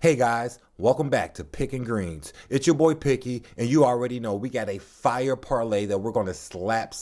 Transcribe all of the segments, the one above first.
Hey guys, welcome back to Picking Greens. It's your boy Picky, and you already know we got a fire parlay that we're going to slap.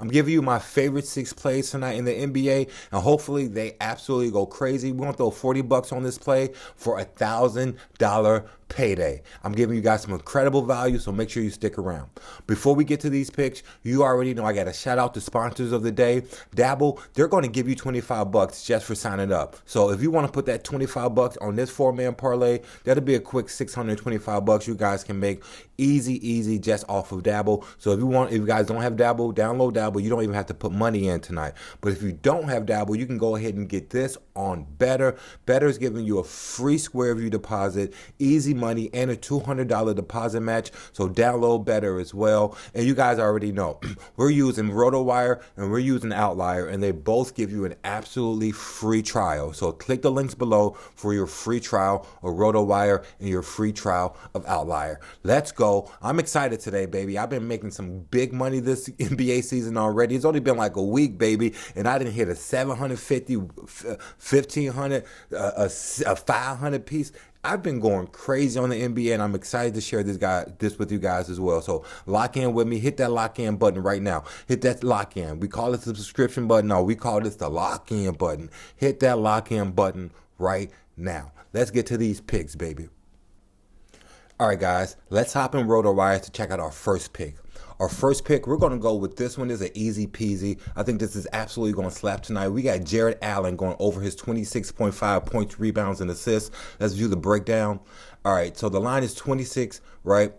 I'm giving you my favorite 6 plays tonight in the NBA, and hopefully they absolutely go crazy. We're going to throw $40 on this play for $1,000 payday. I'm giving you guys some incredible value, so make sure you stick around. Before we get to these picks, you already know I got to shout out the sponsors of the day. Dabble, they're going to give you $25 just for signing up. So if you want to put that $25 on this 4-man parlay, that'll be a quick $625 you guys can make easy just off of Dabble. So if you guys don't have Dabble, download Dabble. You don't even have to put money in tonight. But if you don't have Dabble, you can go ahead and get this on BETR. BETR is giving you a free square view deposit, easy money, and a $200 deposit match. So download BETR as well. And you guys already know we're using RotoWire and we're using Outlier, and they both give you an absolutely free trial. So click the links below for your free trial of RotoWire and your free trial of Outlier. Let's go. I'm excited today, baby. I've been making some big money this NBA season already. It's only been like a week, baby, and I didn't hit a 750, 1,500, a 500 piece. I've been going crazy on the NBA, and I'm excited to share this with you guys as well. So lock in with me. Hit that lock in button right now. Hit that lock in. We call it the subscription button. No, we call this the lock in button. Hit that lock in button right now. Let's get to these picks, baby. All right, guys, let's hop in RotoWire to check out our first pick. Our first pick, we're going to go with this one. Is an easy peasy. I think this is absolutely going to slap tonight. We got Jarrett Allen going over his 26.5 points, rebounds, and assists. Let's view the breakdown. All right, so the line is 26, right?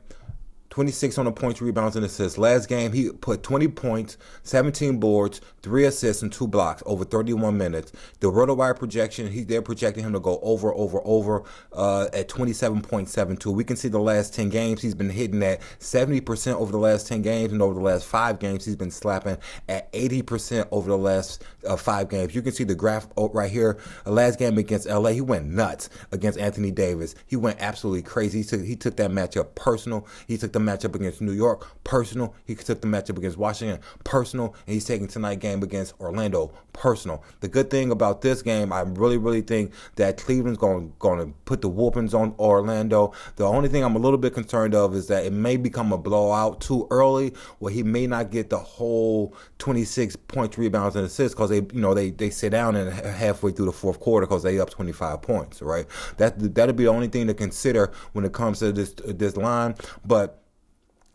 26 on the points, rebounds, and assists. Last game, he put 20 points, 17 boards, 3 assists, and 2 blocks over 31 minutes. The RotoWire projection, they're projecting him to go over at 27.72. We can see the last 10 games, he's been hitting at 70% over the last 10 games, and over the last 5 games, he's been slapping at 80% over the last 5 games. You can see the graph right here. The last game against LA, he went nuts against Anthony Davis. He went absolutely crazy. He took that matchup personal. He took the matchup against New York personal. He took the matchup against Washington personal, and he's taking tonight's game against Orlando personal. The good thing about this game, I really think that Cleveland's going to put the whoopings on Orlando. The only thing I'm a little bit concerned of is that it may become a blowout too early, where he may not get the whole 26 points, rebounds, and assists, because they sit down and halfway through the fourth quarter because they up 25 points. Right? That'll be the only thing to consider when it comes to this line, but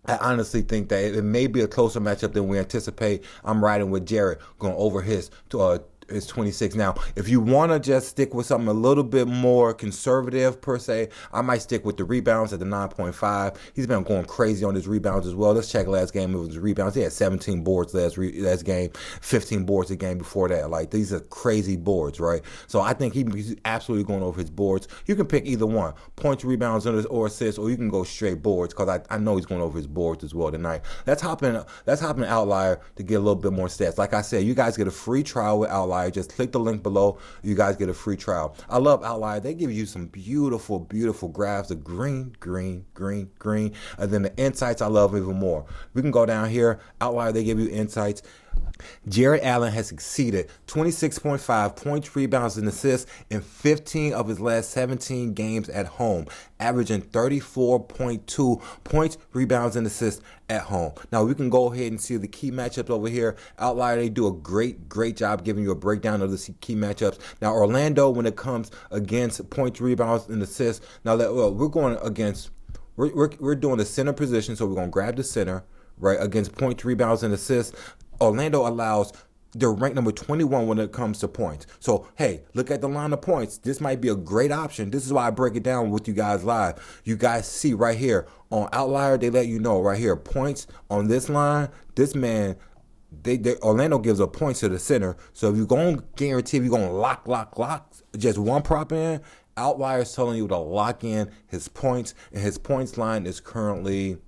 I honestly think that it may be a closer matchup than we anticipate. I'm riding with Jarrett going over his 26. Now, if you want to just stick with something a little bit more conservative per se, I might stick with the rebounds at the 9.5. He's been going crazy on his rebounds as well. Let's check last game of his rebounds. He had 17 boards last game, 15 boards the game before that. Like, these are crazy boards, right? So I think he's absolutely going over his boards. You can pick either one, points, rebounds, or assists, or you can go straight boards, because I know he's going over his boards as well tonight. Let's hop in Outlier to get a little bit more stats. Like I said, you guys get a free trial with Outlier. Just click the link below. You guys get a free trial. I love Outlier. They give you some beautiful graphs of green. And then the insights I love even more. We can go down here. Outlier, they give you insights. Jarrett Allen has exceeded 26.5 points, rebounds, and assists in 15 of his last 17 games at home, averaging 34.2 points, rebounds, and assists at home. Now, we can go ahead and see the key matchups over here. Outlier, they do a great job giving you a breakdown of the key matchups. Now, Orlando, when it comes against points, rebounds, and assists, now that we're going against, we're doing the center position, so we're going to grab the center, right, against points, rebounds, and assists. Orlando allows, they're ranked number 21 when it comes to points. So, hey, look at the line of points. This might be a great option. This is why I break it down with you guys live. You guys see right here on Outlier, they let you know right here, points on this line, this man, Orlando gives a point to the center. So if you're going to guarantee, if you're going to lock just one prop in, Outlier is telling you to lock in his points, and his points line is currently,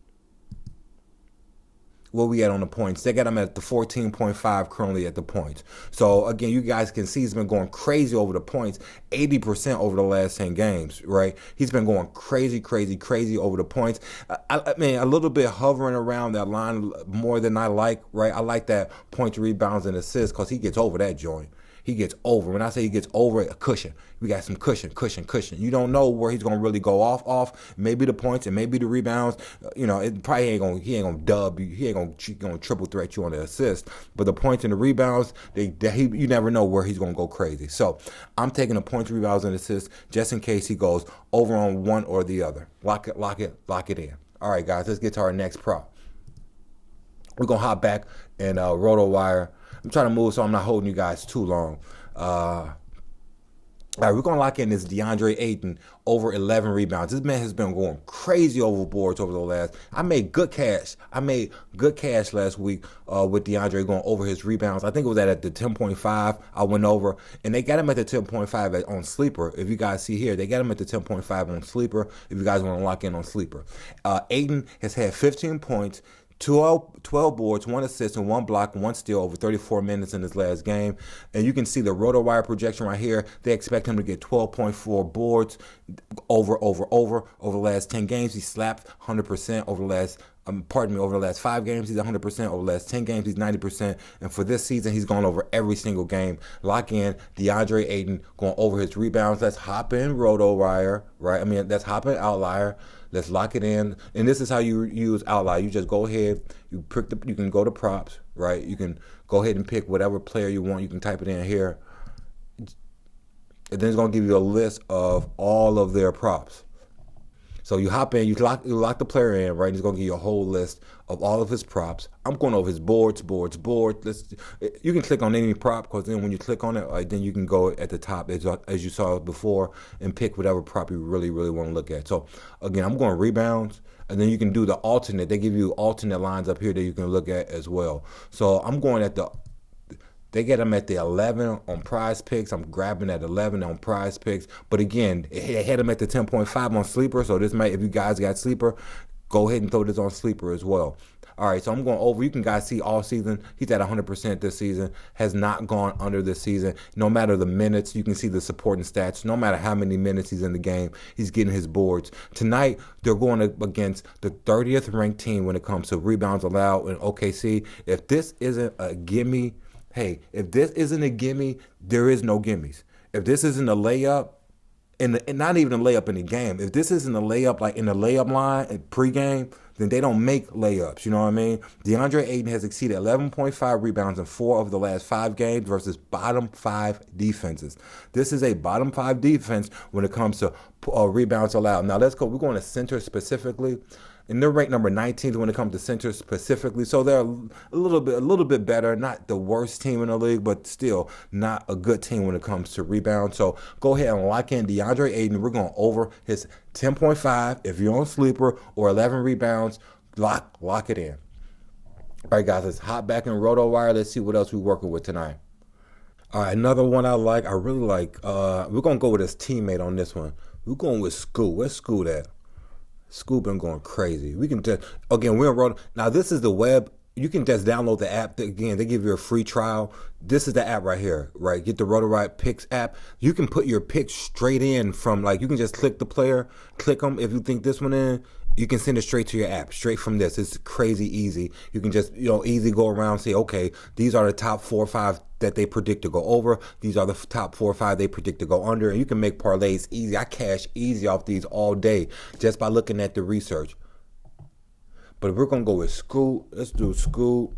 where we at on the points? They got him at the 14.5 currently at the points. So again, you guys can see he's been going crazy over the points, 80% over the last 10 games, right? He's been going crazy over the points. I mean, a little bit hovering around that line more than I like, right? I like that points, rebounds, and assists, because he gets over that joint. he gets over. When I say he gets over, a cushion. We got some cushion. You don't know where he's gonna really go off. Maybe the points and maybe the rebounds. It probably he ain't gonna dub you. He ain't gonna triple threat you on the assist. But the points and the rebounds, you never know where he's gonna go crazy. So I'm taking the points, rebounds, and assists just in case he goes over on one or the other. Lock it in. All right, guys, let's get to our next prop. We're gonna hop back and RotoWire. I'm trying to move so I'm not holding you guys too long. All right, we're going to lock in this Deandre Ayton over 11 rebounds. This man has been going crazy over boards over the last. I made good cash last week with Deandre going over his rebounds. I think it was at the 10.5 I went over. And they got him at the 10.5 on Sleeper. If you guys see here, they got him at the 10.5 on Sleeper if you guys want to lock in on Sleeper. Ayton has had 15 points. 12 boards, 1 assist, and 1 block, 1 steal over 34 minutes in his last game. And you can see the RotoWire projection right here. They expect him to get 12.4 boards over the last 10 games. He slapped 100% over the last over the last 5 games, he's 100%. Over the last 10 games, he's 90%. And for this season, he's gone over every single game. Lock in DeAndre Ayton going over his rebounds. Let's hop in RotoWire, right? Let's hop in Outlier. Let's lock it in. And this is how you use Outlier. You just go ahead, you can go to props, right? You can go ahead and pick whatever player you want. You can type it in here. And then it's going to give you a list of all of their props. So you hop in, you lock the player in, right? He's going to give you a whole list of all of his props. I'm going over his boards. You can click on any prop, because then when you click on it, then you can go at the top, as you saw before, and pick whatever prop you really, really want to look at. So, again, I'm going rebounds, and then you can do the alternate. They give you alternate lines up here that you can look at as well. So I'm going at they get them at the 11 on Prizepicks. I'm grabbing at 11 on Prizepicks. But again, they had them at the 10.5 on Sleeper. So this might, if you guys got Sleeper, go ahead and throw this on Sleeper as well. All right, so I'm going over. You can guys see all season, he's at 100% this season, has not gone under this season. No matter the minutes, you can see the supporting stats. No matter how many minutes he's in the game, he's getting his boards. Tonight, they're going against the 30th ranked team when it comes to rebounds allowed in OKC. If this isn't a gimme, hey, if this isn't a gimme, there is no gimmies. If this isn't a layup, and not even a layup in the game, if this isn't a layup like in the layup line at pregame, then they don't make layups. You know what I mean? DeAndre Ayton has exceeded 11.5 rebounds in 4 of the last 5 games versus bottom 5 defenses. This is a bottom 5 defense when it comes to rebounds allowed. Now let's go. We're going to center specifically. And they're ranked number 19 when it comes to center specifically. So they're a little bit better. Not the worst team in the league, but still not a good team when it comes to rebound. So go ahead and lock in DeAndre Ayton. We're going over his 10.5 if you're on Sleeper, or 11 rebounds. Lock it in. All right, guys, let's hop back in RotoWire. Let's see what else we're working with tonight. All right, another one I really like. We're going to go with his teammate on this one. We're going with Scoot. Where's Scoot at? Scoop been going crazy. We can just, again, we're on Roto. Now, this is the web. You can just download the app. Again, they give you a free trial. This is the app right here, right? Get the RotoPicks app. You can put your picks straight in from, you can just click the player, click them. If you think this one in, you can send it straight to your app, straight from this. It's crazy easy. You can just, easy go around and say, okay, these are the top 4 or 5 that they predict to go over. These are the top 4 or 5 they predict to go under. And you can make parlays easy. I cash easy off these all day just by looking at the research. But we're going to go with Scoot. Let's do Scoot.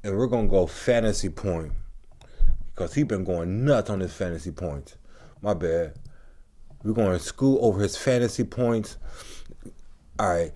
And we're going to go fantasy point, because he's been going nuts on his fantasy points. My bad. We're going to Scoot over his fantasy points. All right.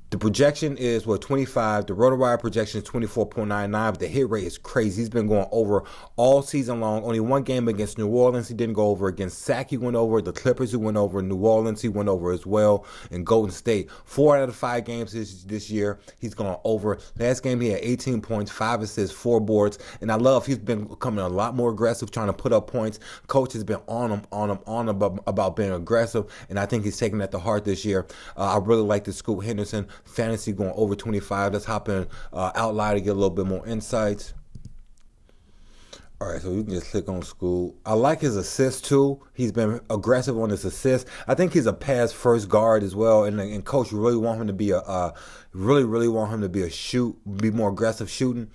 The projection is 25. The RotoWire projection is 24.99, but the hit rate is crazy. He's been going over all season long. Only one game against New Orleans he didn't go over. Against Sac he went over. The Clippers he went over. New Orleans he went over as well. And Golden State. 4 out of 5 games this year he's gone over. Last game he had 18 points, 5 assists, 4 boards. And I love he's been becoming a lot more aggressive, trying to put up points. Coach has been on him about being aggressive, and I think he's taking that to heart this year. I really like the Scoop Henderson fantasy going over 25. Let's hop in Outlier to get a little bit more insights. All right, so you can just click on Scoop. I like his assist too. He's been aggressive on his assist. I think he's a pass first guard as well, and coach really want him to be be more aggressive shooting.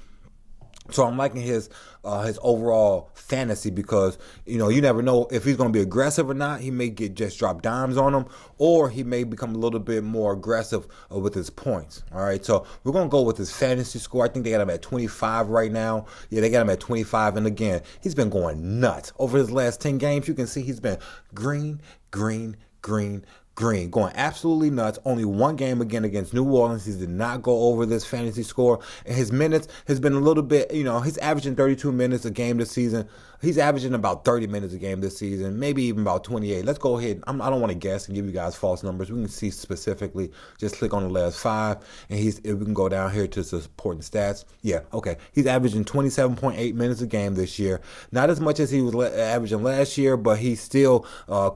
So I'm liking his overall fantasy because, you know, you never know if he's going to be aggressive or not. He may just drop dimes on him, or he may become a little bit more aggressive with his points. All right, so we're going to go with his fantasy score. I think they got him at 25 right now. Yeah, they got him at 25. And again, he's been going nuts over his last 10 games. You can see he's been green, green, green, green, going absolutely nuts. Only one game again against New Orleans. He did not go over this fantasy score. And his minutes has been a little bit, you know, he's averaging 32 minutes a game this season. He's averaging about 30 minutes a game this season, maybe even about 28. Let's go ahead. I don't want to guess and give you guys false numbers. We can see specifically. Just click on the last 5, and we can go down here to supporting stats. Yeah, okay. He's averaging 27.8 minutes a game this year. Not as much as he was averaging last year, but he's still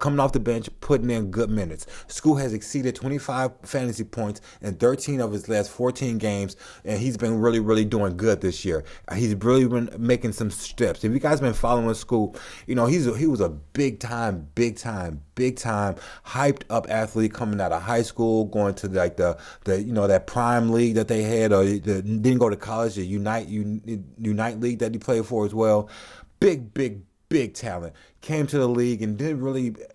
coming off the bench, putting in good minutes. School has exceeded 25 fantasy points in 13 of his last 14 games, and he's been really, really doing good this year. He's really been making some steps. If you guys been following School, you know, he was a big time hyped up athlete coming out of high school, going to like the you know, that prime league that they had, or didn't go to college, the Unite league that he played for as well. Big talent. Came to the league and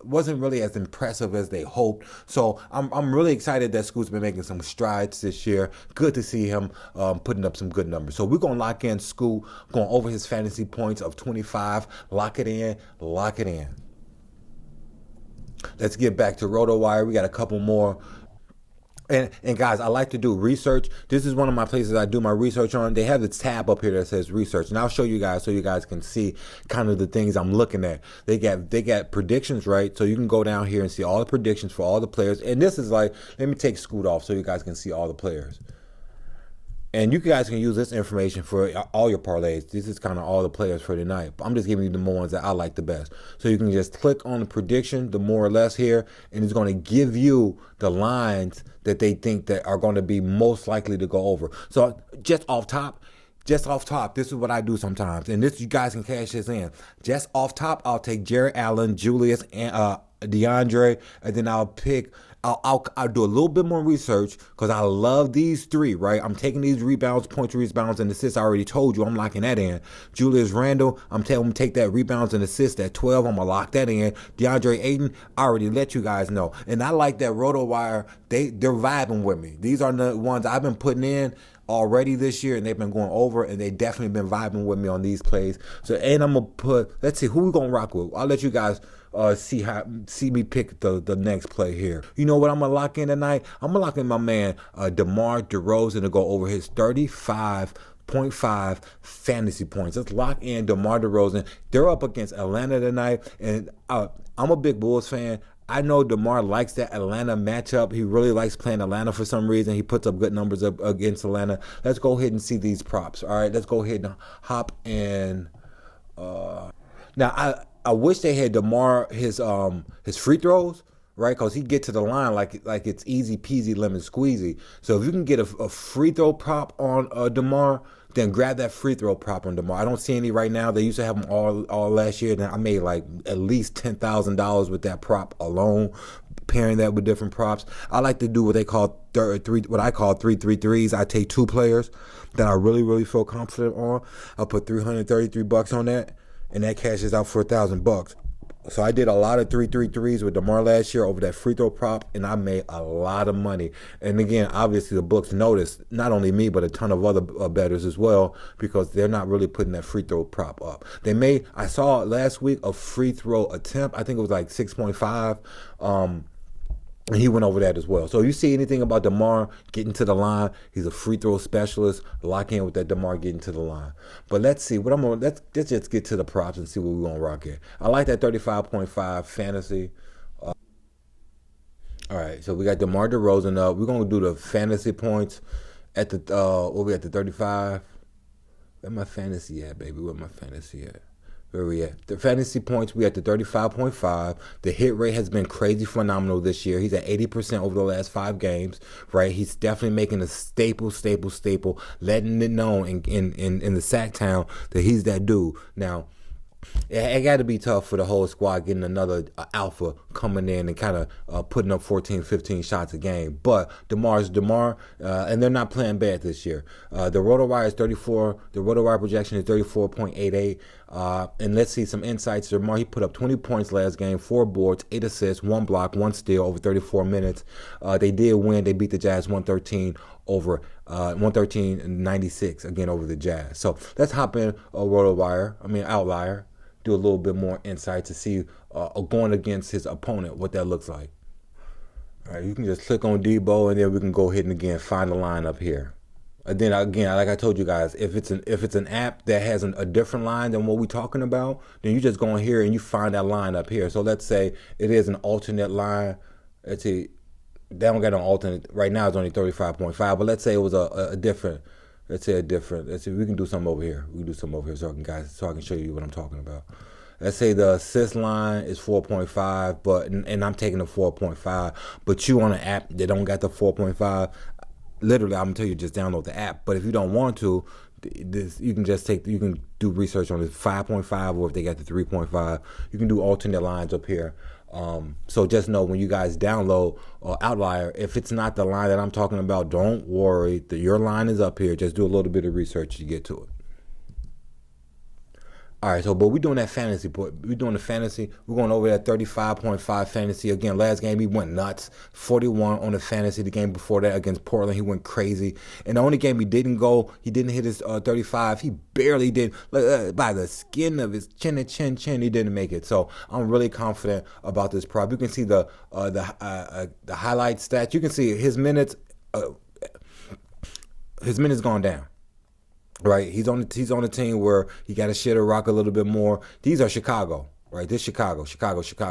wasn't really as impressive as they hoped. So I'm really excited that School's been making some strides this year. Good to see him putting up some good numbers. So we're gonna lock in School, going over his fantasy points of 25. Lock it in. Let's get back to RotoWire. We got a couple more. And guys, I like to do research. This is one of my places I do my research on. They have this tab up here that says research, and I'll show you guys so you guys can see kind of the things I'm looking at. They got predictions, right? So you can go down here and see all the predictions for all the players. And this is like, let me take Scoot off so you guys can see all the players. And you guys can use this information for all your parlays. This is kind of all the players for tonight. I'm just giving you the ones that I like the best. So you can just click on the prediction, the more or less here, and it's going to give you the lines that they think that are going to be most likely to go over. So just off top, this is what I do sometimes. And this, you guys can cash this in. Just off top, I'll take Jarrett Allen, Julius, and DeAndre, and then I'll pick... I'll do a little bit more research because I love these 3, right? I'm taking these rebounds, points, rebounds, and assists. I already told you I'm locking that in. Julius Randle, I'm telling him to take that rebounds and assists at 12. I'm going to lock that in. Deandre Ayton, I already let you guys know. And I like that RotoWire. They're vibing with me. These are the ones I've been putting in already this year, and they've been going over, and they definitely been vibing with me on these plays. So, and I'm going to put, let's see, who we going to rock with? I'll let you guys see me pick the next play here. You know what I'm gonna lock in tonight? I'm gonna lock in my man DeMar DeRozan to go over his 35.5 fantasy points. Let's lock in DeMar DeRozan. They're up against Atlanta tonight, and I'm a big Bulls fan. I know DeMar likes that Atlanta matchup. He really likes playing Atlanta for some reason. He puts up good numbers up against Atlanta. Let's go ahead and see these props. All right, let's go ahead and hop in. Now I wish they had DeMar his free throws, right? Because he get to the line like it's easy peasy lemon squeezy. So if you can get a free throw prop on DeMar, then grab that free throw prop on DeMar. I don't see any right now. They used to have them all last year. And I made like at least $10,000 with that prop alone, pairing that with different props. I like to do what I call 3-3-3s. I take 2 players that I really feel confident on. I'll put $333 on that, and that cashes out for $1,000. So I did a lot of 3-3-3s with DeMar last year over that free throw prop, and I made a lot of money. And again, obviously the books noticed, not only me, but a ton of other bettors as well, because they're not really putting that free throw prop up. I saw last week a free throw attempt. I think it was like 6.5. And he went over that as well. So if you see anything about DeMar getting to the line, he's a free throw specialist. Lock in with that DeMar getting to the line. But let's see. Let's just get to the props and see what we're gonna rock here. I like that 35.5 fantasy. All right, so we got DeMar DeRozan up. We're gonna do the fantasy points at the what we at the 35. Where my fantasy at, baby? Where my fantasy at? Where we at? The fantasy points, we at the 35.5. The hit rate has been crazy phenomenal this year. He's at 80% over the last 5 games, right? He's definitely making a staple, letting it known in the Sack Town that he's that dude. Now, it got to be tough for the whole squad getting another alpha coming in and kind of putting up 14, 15 shots a game. But DeMar's DeMar, and they're not playing bad this year. The RotoWire is 34. The RotoWire projection is 34.88. And let's see some insights. DeMar, he put up 20 points last game, 4 boards, 8 assists, 1 block, 1 steal over 34 minutes. They did win. They beat the Jazz 113 over 113-96 again over the Jazz. So let's hop in Outlier. Do a little bit more insight to see going against his opponent, what that looks like. All right, you can just click on Debo, and then we can go ahead and again find the line up here. And then again, like I told you guys, if it's an app that has a different line than what we're talking about, then you just go in here and you find that line up here. So let's say it is an alternate line. Let's see, they don't got an alternate right now. It's only 35.5, but let's say it was a different. Let's see, we can do something over here. So I can show you what I'm talking about. Let's say the assist line is 4.5, and I'm taking the 4.5, but you on an app that don't got the 4.5, literally, I'm gonna tell you just download the app. But if you don't want to, you can do research on the 5.5, or if they got the 3.5, you can do alternate lines up here. So just know when you guys download Outlier, if it's not the line that I'm talking about, don't worry. Your line is up here. Just do a little bit of research to get to it. All right, but we're doing that fantasy. We're doing the fantasy. We're going over that 35.5 fantasy. Again, last game he went nuts. 41 on the fantasy. The game before that against Portland, he went crazy. And the only game he didn't hit his 35. He barely did. By the skin of his chin, he didn't make it. So I'm really confident about this prop. You can see the highlight stats. You can see his minutes. His minutes gone down. Right, he's on a team where he got to shit or rock a little bit more. These are Chicago, right? This Chicago, 40s,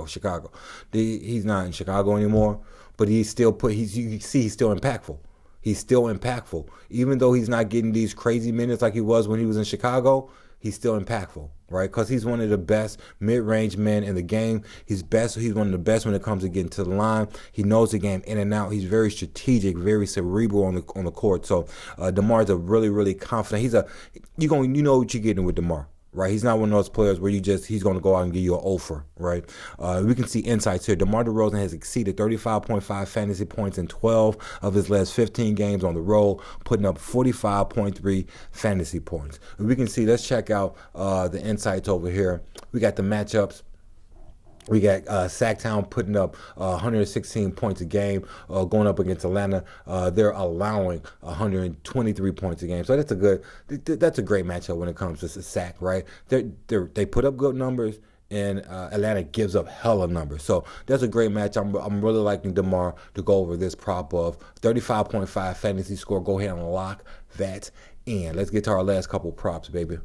Chicago. He's not in Chicago anymore, but you can see he's still impactful. He's still impactful, even though he's not getting these crazy minutes like he was when he was in Chicago. He's still impactful, right? Because he's one of the best mid-range men in the game. He's one of the best when it comes to getting to the line. He knows the game in and out. He's very strategic, very cerebral on the court. So DeMar's a really, really confident. You know what you're getting with DeMar. Right, he's not one of those players where he's going to go out and give you an offer, right? We can see insights here. DeMar DeRozan has exceeded 35.5 fantasy points in 12 of his last 15 games on the road, putting up 45.3 fantasy points. We can see, let's check out the insights over here. We got the matchups. We got Sacktown putting up 116 points a game, going up against Atlanta. They're allowing 123 points a game. So that's a great matchup when it comes to Sack, right? They put up good numbers, and Atlanta gives up hella numbers. So that's a great match. I'm really liking DeMar to go over this prop of 35.5 fantasy score. Go ahead and lock that in. Let's get to our last couple props, baby.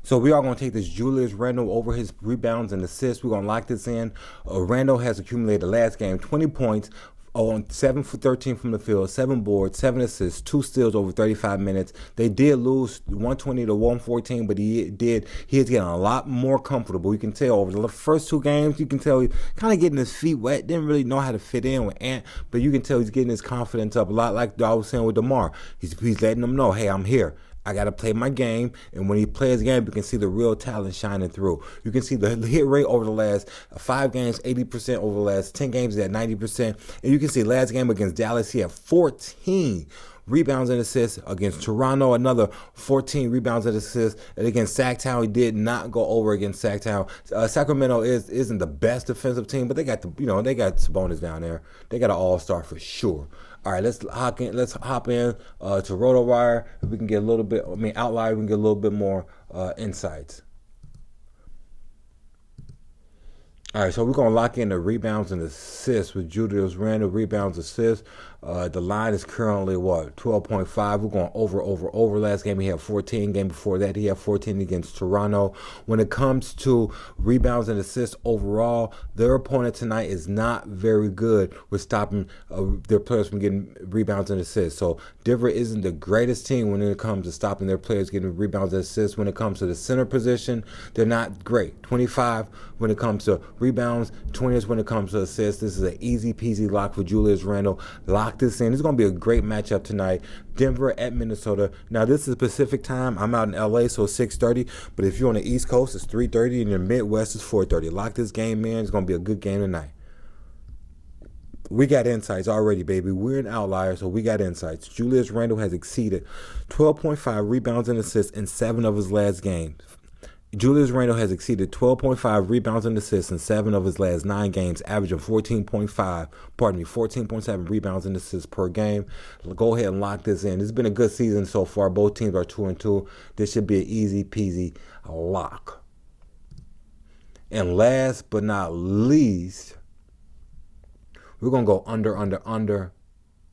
So we are going to take this Julius Randle over his rebounds and assists. We're going to lock this in. Randle has accumulated last game 20 points on 7 for 13 from the field, 7 boards, 7 assists, 2 steals over 35 minutes. They did lose 120 to 114, but he is getting a lot more comfortable. You can tell over the first 2 games, you can tell he's kind of getting his feet wet. Didn't really know how to fit in with Ant, but you can tell he's getting his confidence up a lot, like I was saying with DeMar. He's letting them know, hey, I'm here. I got to play my game, and when he plays game, you can see the real talent shining through. You can see the hit rate over the last 5 games, 80%, over the last 10 games, at 90%. And you can see last game against Dallas, he had 14 rebounds and assists. Against Toronto, another 14 rebounds and assists. And against Sacktown, he did not go over against Sacktown. Sacramento isn't the best defensive team, but they got they got Sabonis down there. They got an all-star for sure. All right, let's hop in to RotoWire. If we can get a little bit, Outlier, we can get a little bit more insights. All right, so we're going to lock in the rebounds and assists with Julius Randle, rebounds, assists. The line is currently what, 12.5. We're going over. Last game he had 14. Game before that he had 14 against Toronto. When it comes to rebounds and assists overall, their opponent tonight is not very good with stopping their players from getting rebounds and assists. So Denver isn't the greatest team when it comes to stopping their players getting rebounds and assists. When it comes to the center position, they're not great. 25 when it comes to rebounds, 20 when it comes to assists. This is an easy peasy lock for Julius Randle. Lock this in. It's going to be a great matchup tonight. Denver at Minnesota. Now, this is Pacific time. I'm out in LA, so it's 6:30. But if you're on the East Coast, it's 3:30. And in the Midwest, it's 4:30. Lock this game in. It's going to be a good game tonight. We got insights already, baby. We're an outlier, so we got insights. Julius Randle has exceeded 12.5 rebounds and assists in 7 of his last games. Julius Randle has exceeded 12.5 rebounds and assists in 7 of his last 9 games, averaging 14.7 rebounds and assists per game. Go ahead and lock this in. It's been a good season so far. Both teams are 2-2. This should be an easy peasy lock. And last but not least, we're going to go under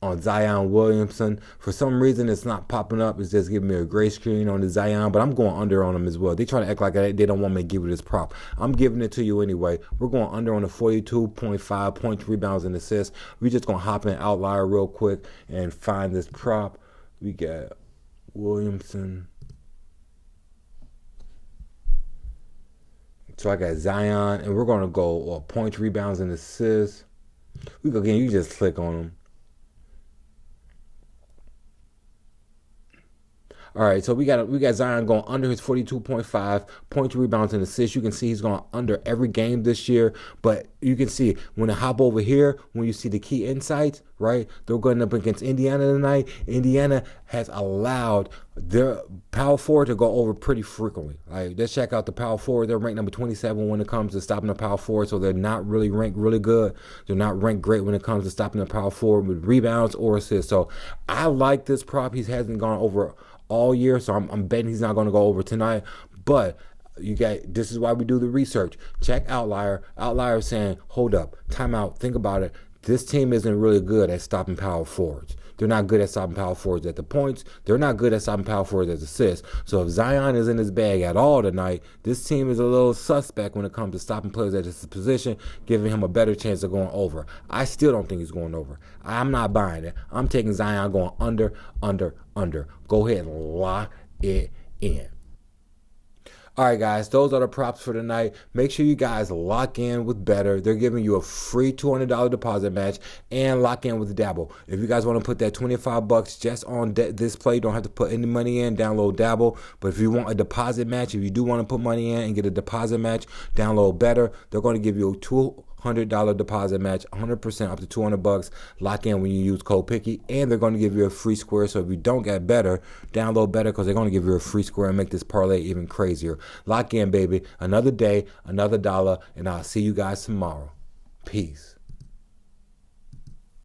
on Zion Williamson. For some reason, it's not popping up. It's just giving me a gray screen on the Zion, but I'm going under on him as well. They trying to act like they don't want me to give you this prop. I'm giving it to you anyway. We're going under on the 42.5 points, rebounds, and assists. We're just going to hop in outlier real quick and find this prop. We got Williamson. So I got Zion, and we're going to go points, rebounds, and assists. We go again. You just click on them. All right, so we got Zion going under his 42.5 points, rebounds, and assists. You can see he's going under every game this year. But you can see when I hop over here, when you see the key insights, right? They're going up against Indiana tonight. Indiana has allowed their power forward to go over pretty frequently. Like, let's check out the power forward. They're ranked number 27 when it comes to stopping the power forward. So they're not really ranked really good. They're not ranked great when it comes to stopping the power forward with rebounds or assists. So I like this prop. He hasn't gone over all year, so I'm betting he's not going to go over tonight. But this is why we do the research. Check outlier. Outlier saying, hold up, time out, think about it. This team isn't really good at stopping power forwards. They're not good at stopping power forwards at the points. They're not good at stopping power forwards at assists. So if Zion is in his bag at all tonight, this team is a little suspect when it comes to stopping players at his position, giving him a better chance of going over. I still don't think he's going over. I'm not buying it. I'm taking Zion going under. Go ahead and lock it in. All right, guys, those are the props for tonight. Make sure you guys lock in with BETR. They're giving you a free $200 deposit match and lock in with DABBLE. If you guys want to put that $25 just on this play, you don't have to put any money in, download DABBLE. But if you want a deposit match, if you do want to put money in and get a deposit match, download BETR. They're going to give you a $200 deposit match, 100% up to $200. Lock in when you use code Picky, and they're going to give you a free square. So if you don't get BETR, download BETR because they're going to give you a free square and make this parlay even crazier. Lock in, baby. Another day, another dollar, and I'll see you guys tomorrow. Peace.